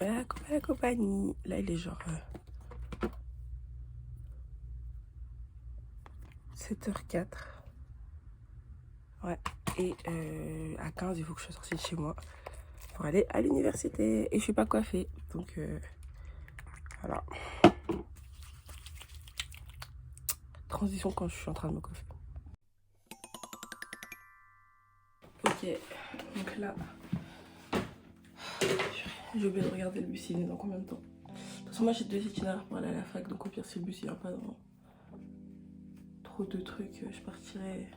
Voilà la compagnie. Là, il est genre 7h04. Ouais. Et à 15, il faut que je sois sortie de chez moi pour aller à l'université. Et je suis pas coiffée. Donc, voilà. Transition quand je suis en train de me coiffer. Ok. Donc là, j'ai oublié de regarder le bus, il est dans combien de temps? De toute façon, moi j'ai 2 itinéraires pour aller à la fac. Donc au pire, si le bus il vient pas dans trop de trucs, je partirai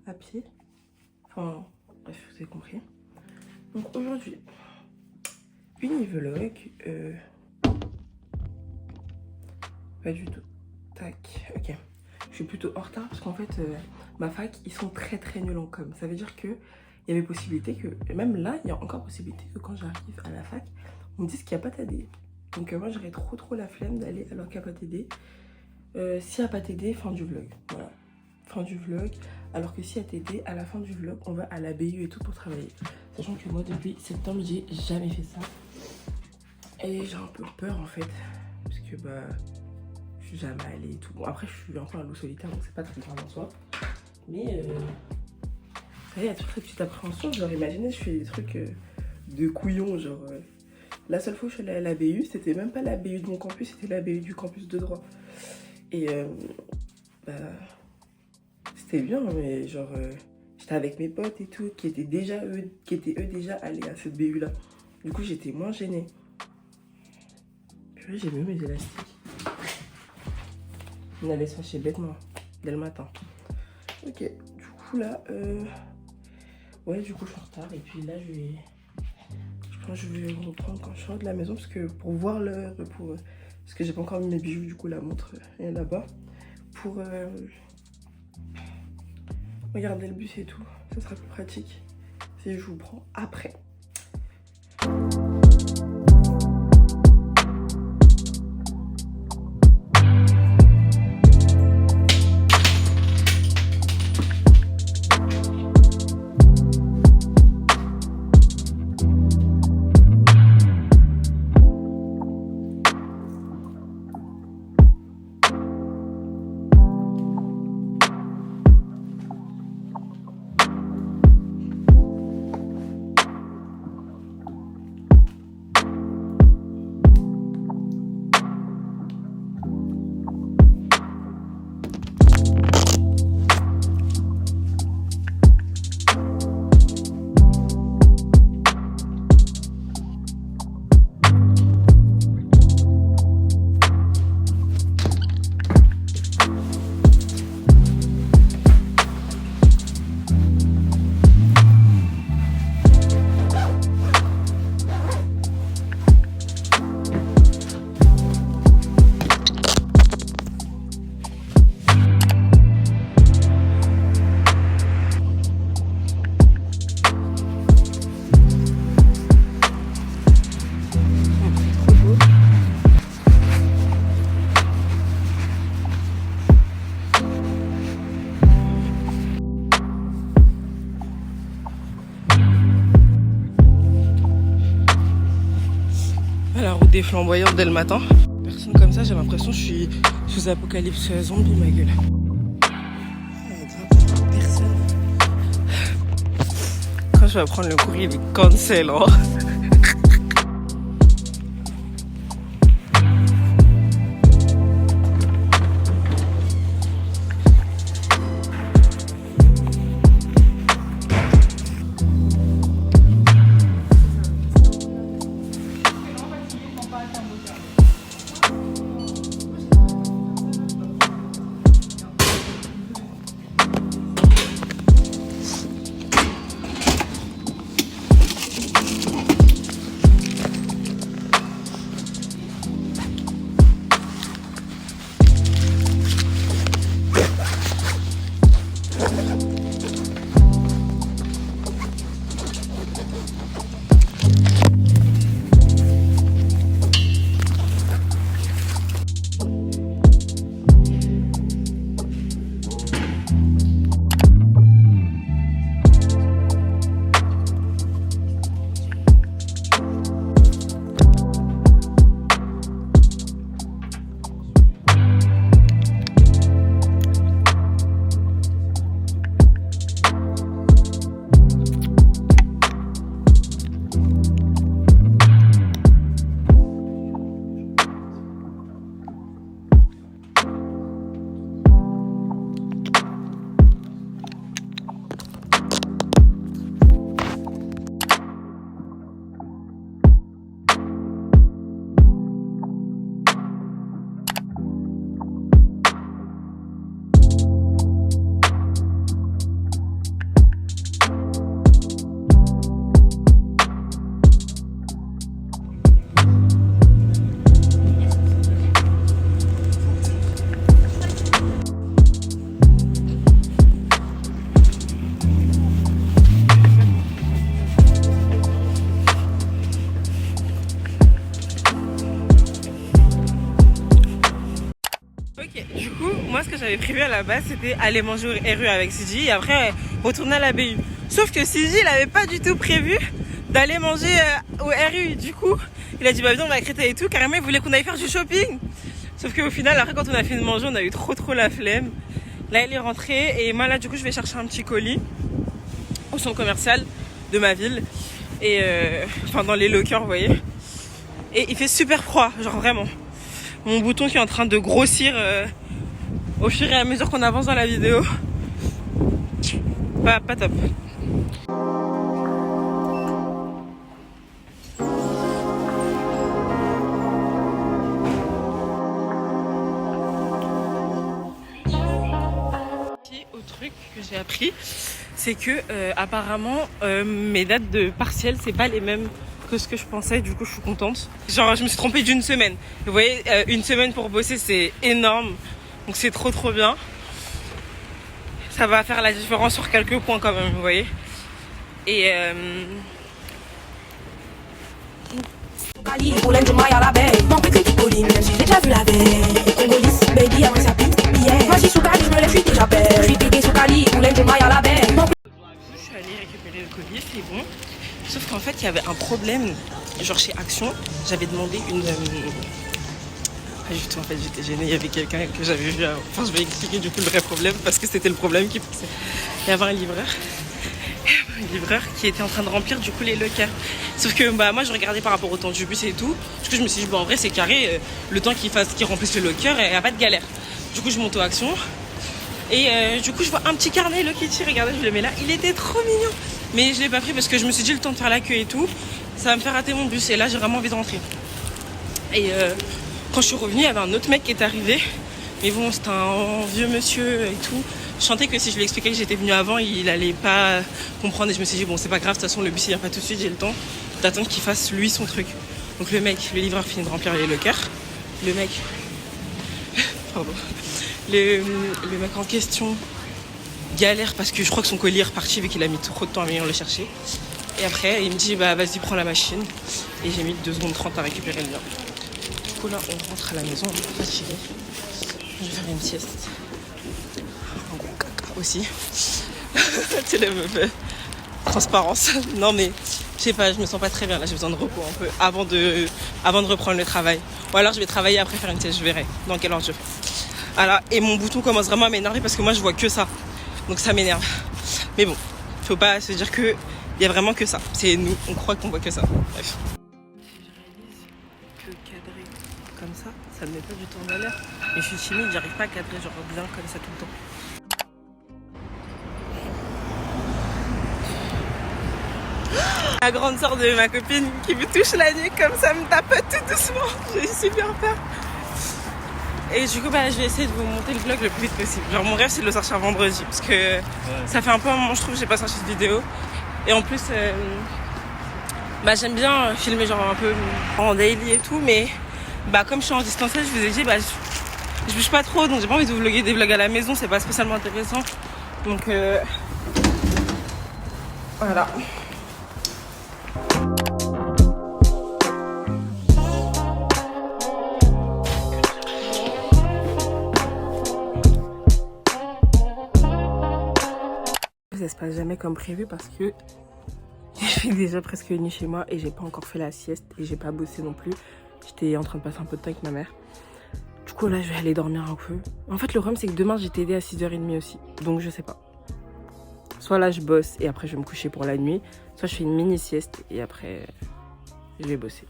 à pied. Enfin, bref, vous avez compris. Donc aujourd'hui, univlog. Pas du tout. Tac, ok. Je suis plutôt en retard parce qu'en fait, ma fac, ils sont très nuls en com. Ça veut dire que il y avait possibilité que, et même là, il y a encore possibilité que quand j'arrive à la fac, on me dise qu'il n'y a pas TD. Donc moi, j'aurais trop la flemme d'aller alors qu'il n'y a pas TD. S'il n'y a pas TD, fin du vlog. Voilà. Fin du vlog. Alors que s'il y a TD, à la fin du vlog, on va à la BU et tout pour travailler. Sachant que moi, depuis septembre, j'ai jamais fait ça. Et j'ai un peu peur en fait. Parce que bah, je suis jamais allée et tout. Bon, après, je suis un peu un loup solitaire, donc c'est pas très grave en soi. Mais il y a toute cette petite appréhension. Genre, imaginez, je fais des trucs de couillon. Genre, la seule fois où je suis allée à la BU, c'était même pas la BU de mon campus, c'était la BU du campus de droit. Et bah, c'était bien, mais genre, j'étais avec mes potes et tout, qui étaient eux déjà allés à cette BU là. Du coup, j'étais moins gênée. Puis j'ai mis mes élastiques. On allait se fâcher bêtement dès le matin. Ok, du coup là, ouais, du coup je suis en retard et puis là je pense que je vais reprendre quand je sors de la maison parce que pour voir l'heure, parce que j'ai pas encore mis mes bijoux, du coup la montre est là-bas pour regarder le bus et tout. Ça sera plus pratique si je vous prends après. La route des flamboyantes dès le matin. Personne comme ça, j'ai l'impression que je suis sous apocalypse zombie, ma gueule. Personne. Quand je vais prendre le courrier, il est cancel, hein. que j'avais prévu à la base, c'était aller manger au RU avec Sidi et après retourner à la BU. Sauf que Sidi, il avait pas du tout prévu d'aller manger au RU. Du coup, il a dit bah viens on va à Créteil et tout. Carrément, il voulait qu'on aille faire du shopping. Sauf qu'au final, après quand on a fini de manger, on a eu trop la flemme. Là, il est rentré et moi là, du coup, je vais chercher un petit colis au centre commercial de ma ville et enfin dans les lockers, vous voyez. Et il fait super froid, genre vraiment. Mon bouton qui est en train de grossir au fur et à mesure qu'on avance dans la vidéo. Pas top. Autre truc que j'ai appris, c'est que apparemment mes dates de partiel c'est pas les mêmes que ce que je pensais. Du coup je suis contente. Genre je me suis trompée d'une semaine. Vous voyez, une semaine pour bosser c'est énorme. Donc c'est trop bien. Ça va faire la différence sur quelques points quand même, vous voyez. Et je suis allée récupérer le colis, c'est bon. Sauf qu'en fait, il y avait un problème. Genre chez Action, j'avais demandé une... Pas du tout, en fait, j'étais gênée. Il y avait quelqu'un que j'avais vu... Enfin, je vais expliquer du coup le vrai problème parce que c'était le problème qui passait. Il y avait un livreur qui était en train de remplir du coup les lockers. Sauf que bah, moi, je regardais par rapport au temps du bus et tout. Du coup, je me suis dit, bon, en vrai, c'est carré. Le temps qu'il remplisse le locker, il n'y a pas de galère. Du coup, je monte aux Actions. Et du coup, je vois un petit carnet Hello Kitty. Regardez, je le mets là. Il était trop mignon. Mais je l'ai pas pris parce que je me suis dit le temps de faire la queue et tout, ça va me faire rater mon bus. Et là, j'ai vraiment envie de rentrer. Et quand je suis revenue, il y avait un autre mec qui est arrivé. Mais bon, c'était un vieux monsieur et tout. Je sentais que si je lui expliquais que j'étais venue avant, il allait pas comprendre. Et je me suis dit, bon, c'est pas grave, de toute façon, le bus il vient pas tout de suite. J'ai le temps d'attendre qu'il fasse lui son truc. Donc le livreur finit de remplir les lockers. Le mec... Pardon. Le mec en question galère parce que je crois que son colis est reparti vu qu'il a mis trop de temps à venir le chercher. Et après il me dit bah vas-y prends la machine. Et j'ai mis 2 secondes 30 à récupérer le mien. Du coup là on rentre à la maison, on est fatigué. Je vais faire une sieste. Un gros caca aussi. Tu la meuf. Transparence. Non mais je sais pas, je me sens pas très bien là, j'ai besoin de repos un peu avant de reprendre le travail. Ou alors je vais travailler après faire une sieste, je verrai dans quelle ordre je fais. Alors, et mon bouton commence vraiment à m'énerver parce que moi je vois que ça. Donc ça m'énerve. Mais bon, faut pas se dire que y a vraiment que ça. C'est nous, on croit qu'on voit que ça. Bref. Je réalise que cadrer comme ça ne met pas du tout en valeur. Mais je suis timide, j'arrive pas à cadrer genre bien comme ça tout le temps. La grande sœur de ma copine qui me touche la nuque comme ça, me tapote tout doucement. J'ai super peur. Et du coup, bah, je vais essayer de vous monter le vlog le plus vite possible. Genre, mon rêve, c'est de le sortir vendredi. Parce que ça fait un peu un moment, je trouve, que j'ai pas sorti de vidéo. Et en plus, bah, j'aime bien filmer genre un peu en daily et tout. Mais bah, comme je suis en distanciel, je vous ai dit, bah, je bouge pas trop. Donc, j'ai pas envie de vous vlogger des vlogs à la maison. C'est pas spécialement intéressant. Donc, voilà. Ça se passe jamais comme prévu parce que il fait déjà presque nuit chez moi et j'ai pas encore fait la sieste et j'ai pas bossé non plus. J'étais en train de passer un peu de temps avec ma mère. Du coup là je vais aller dormir un peu. En fait le problème c'est que demain j'ai TD à 6h30 aussi. Donc je sais pas. Soit là je bosse et après je vais me coucher pour la nuit. Soit je fais une mini sieste et après je vais bosser.